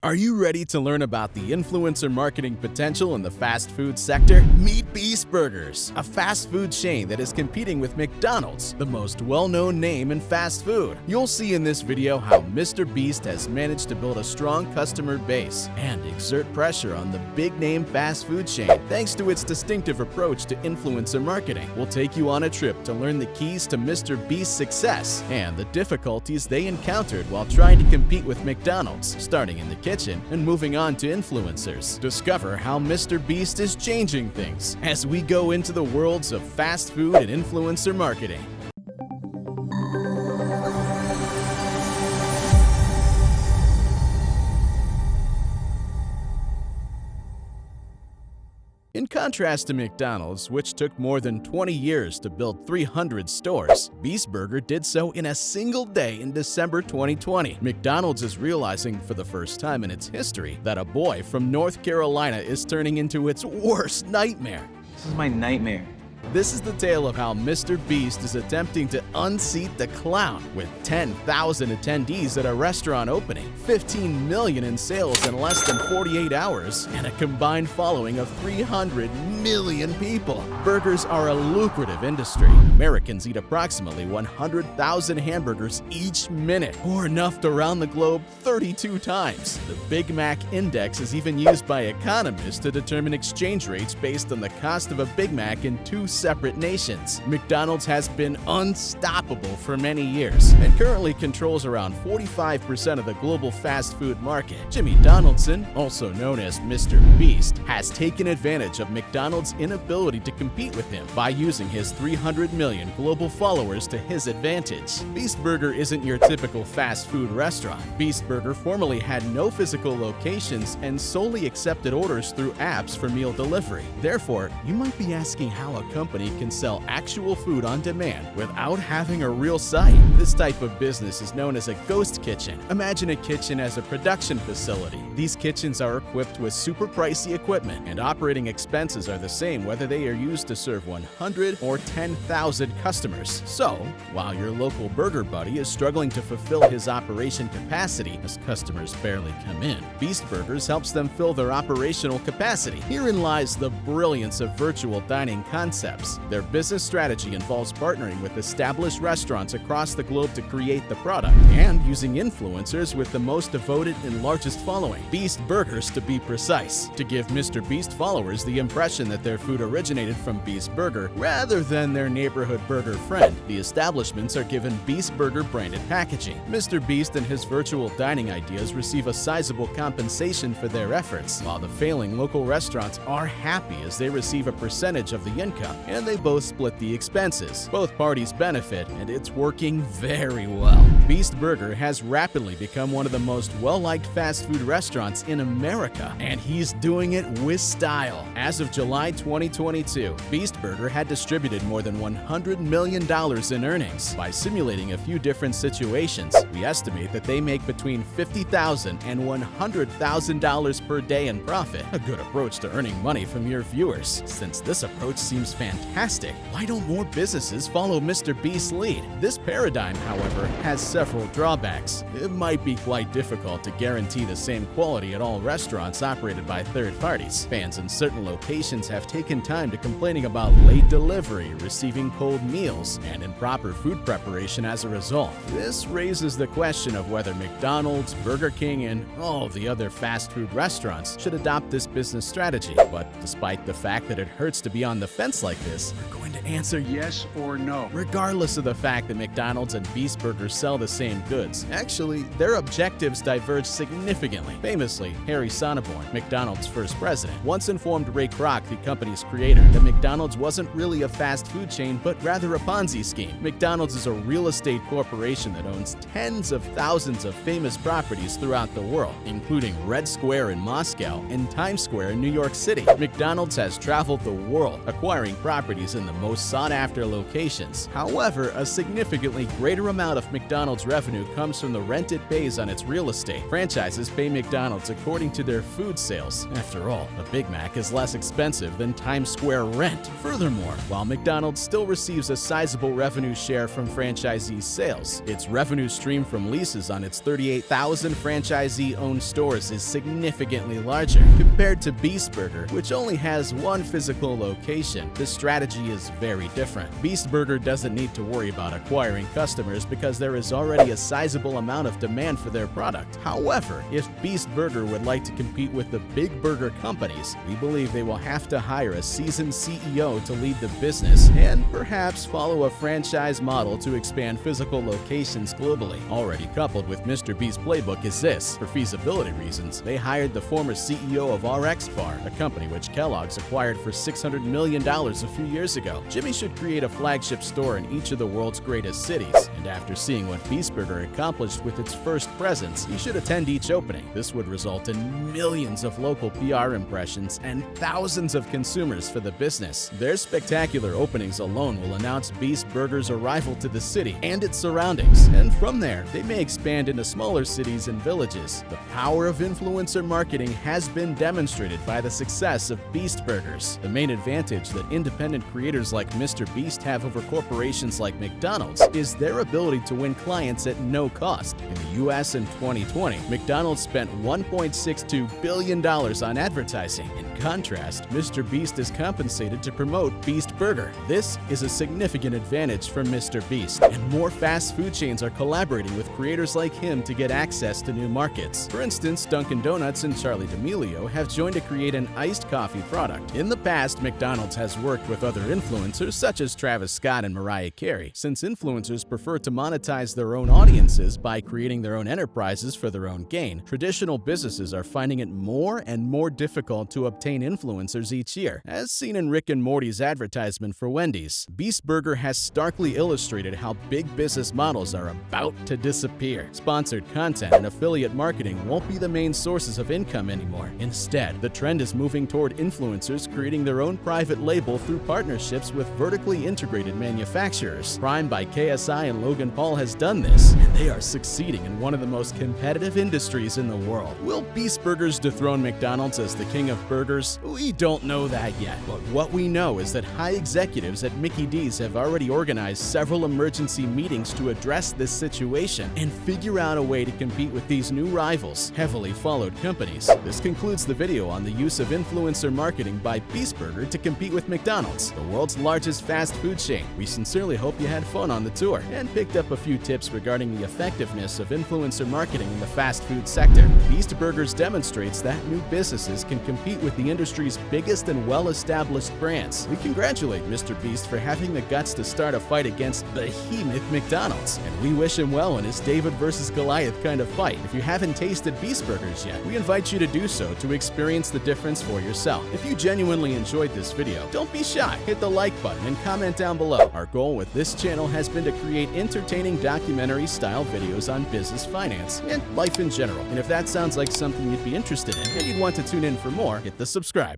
Are you ready to learn about the influencer marketing potential in the fast food sector? Meet Beast Burgers, a fast food chain that is competing with McDonald's, the most well-known name in fast food. You'll see in this video how MrBeast has managed to build a strong customer base and exert pressure on the big-name fast food chain thanks to its distinctive approach to influencer marketing. We'll take you on a trip to learn the keys to MrBeast's success and the difficulties they encountered while trying to compete with McDonald's, starting in the kitchen and moving on to influencers. Discover how MrBeast is changing things as we go into the worlds of fast food and influencer marketing. In contrast to McDonald's, which took more than 20 years to build 300 stores, Beast Burger did so in a single day in December 2020. McDonald's is realizing for the first time in its history that a boy from North Carolina is turning into its worst nightmare. This is my nightmare. This is the tale of how MrBeast is attempting to unseat the clown with 10,000 attendees at a restaurant opening, 15 million in sales in less than 48 hours, and a combined following of 300 million people. Burgers are a lucrative industry. Americans eat approximately 100,000 hamburgers each minute, or enough to round the globe 32 times. The Big Mac Index is even used by economists to determine exchange rates based on the cost of a Big Mac in two separate nations. McDonald's has been unstoppable for many years and currently controls around 45% of the global fast food market. Jimmy Donaldson, also known as MrBeast, has taken advantage of McDonald's inability to compete with him by using his 300 million global followers to his advantage. Beast Burger isn't your typical fast food restaurant. Beast Burger formerly had no physical locations and solely accepted orders through apps for meal delivery. Therefore, you might be asking how a company can sell actual food on demand without having a real site. This type of business is known as a ghost kitchen. Imagine a kitchen as a production facility. These kitchens are equipped with super pricey equipment, and operating expenses are the same whether they are used to serve 100 or 10,000 customers. So, while your local burger buddy is struggling to fulfill his operation capacity as customers barely come in, Beast Burgers helps them fill their operational capacity. Herein lies the brilliance of virtual dining concepts. Their business strategy involves partnering with established restaurants across the globe to create the product and using influencers with the most devoted and largest following, Beast Burgers to be precise, to give MrBeast followers the impression that their food originated from Beast Burger rather than their neighborhood burger friend. The establishments are given Beast Burger branded packaging. MrBeast and his virtual dining ideas receive a sizable compensation for their efforts, while the failing local restaurants are happy as they receive a percentage of the income, and they both split the expenses. Both parties benefit, and it's working very well. Beast Burger has rapidly become one of the most well-liked fast food restaurants in America, and he's doing it with style. As of July 2022, Beast Burger had distributed more than $100 million in earnings. By simulating a few different situations, we estimate that they make between $50,000 and $100,000 per day in profit. A good approach to earning money from your viewers. Since this approach seems fantastic, why don't more businesses follow MrBeast's lead? This paradigm, however, has several drawbacks. It might be quite difficult to guarantee the same quality at all restaurants operated by third parties. Fans in certain locations have taken time to complaining about late delivery, receiving cold meals, and improper food preparation as a result. This raises the question of whether McDonald's, Burger King, and all the other fast food restaurants should adopt this business strategy. But despite the fact that it hurts to be on the fence like this, we're going to answer yes or no. Regardless of the fact that McDonald's and Beast Burger sell the same goods, actually, their objectives diverge significantly. Famously, Harry Sonneborn, McDonald's first president, once informed Ray Kroc, the company's creator, that McDonald's wasn't really a fast food chain, but rather a Ponzi scheme. McDonald's is a real estate corporation that owns tens of thousands of famous properties throughout the world, including Red Square in Moscow and Times Square in New York City. McDonald's has traveled the world, acquiring properties in the most sought-after locations. However, a significantly greater amount of McDonald's McDonald's revenue comes from the rent it pays on its real estate. Franchises pay McDonald's according to their food sales. After all, a Big Mac is less expensive than Times Square rent. Furthermore, while McDonald's still receives a sizable revenue share from franchisees' sales, its revenue stream from leases on its 38,000 franchisee-owned stores is significantly larger. Compared to Beast Burger, which only has one physical location, the strategy is very different. Beast Burger doesn't need to worry about acquiring customers because there is already a sizable amount of demand for their product. However, if Beast Burger would like to compete with the big burger companies, we believe they will have to hire a seasoned CEO to lead the business and perhaps follow a franchise model to expand physical locations globally. Already coupled with MrBeast's playbook is this. For feasibility reasons, they hired the former CEO of RX Bar, a company which Kellogg's acquired for $600 million a few years ago. Jimmy should create a flagship store in each of the world's greatest cities, and after seeing what Beast Burger accomplished with its first presence, he should attend each opening. This would result in millions of local PR impressions and thousands of consumers for the business. Their spectacular openings alone will announce Beast Burger's arrival to the city and its surroundings, and from there, they may expand into smaller cities and villages. The power of influencer marketing has been demonstrated by the success of Beast Burgers. The main advantage that independent creators like MrBeast have over corporations like McDonald's is their ability to win clients at no cost. In the US in 2020, McDonald's spent $1.62 billion on advertising. In contrast, MrBeast is compensated to promote Beast Burger. This is a significant advantage for MrBeast, and more fast food chains are collaborating with creators like him to get access to new markets. For instance, Dunkin' Donuts and Charli D'Amelio have joined to create an iced coffee product. In the past, McDonald's has worked with other influencers such as Travis Scott and Mariah Carey, since influencers prefer to monetize their own audiences by creating their own enterprises for their own gain. Traditional businesses are finding it more and more difficult to obtain influencers each year, as seen in Rick and Morty's advertisement for Wendy's. Beast Burger has starkly illustrated how big business models are about to disappear. Sponsored content and affiliate marketing won't be the main sources of income anymore. Instead, the trend is moving toward influencers creating their own private label through partnerships with vertically integrated manufacturers. Prime by KSI and Logan Paul has done this, and they are succeeding in one of the most competitive industries in the world. Will Beast Burgers dethrone McDonald's as the king of burgers? We don't know that yet, but what we know is that high executives at Mickey D's have already organized several emergency meetings to address this situation and figure out a way to compete with these new rivals, heavily followed companies. This concludes the video on the use of influencer marketing by Beast Burger to compete with McDonald's, the world's largest fast food chain. We sincerely hope you had fun on the tour and picked up a few tips regarding the effectiveness of influencer marketing in the fast food sector. Beast Burgers demonstrates that new businesses can compete with the industry's biggest and well-established brands. We congratulate MrBeast for having the guts to start a fight against behemoth McDonald's, and we wish him well in his David versus Goliath kind of fight. If you haven't tasted Beast Burgers yet, we invite you to do so to experience the difference for yourself. If you genuinely enjoyed this video, don't be shy. Hit the like button and comment down below. Our goal with this channel has been to create entertaining documentary-style videos on business, finance, and life in general. And if that sounds like something you'd be interested in and you'd want to tune in for more, hit the subscribe.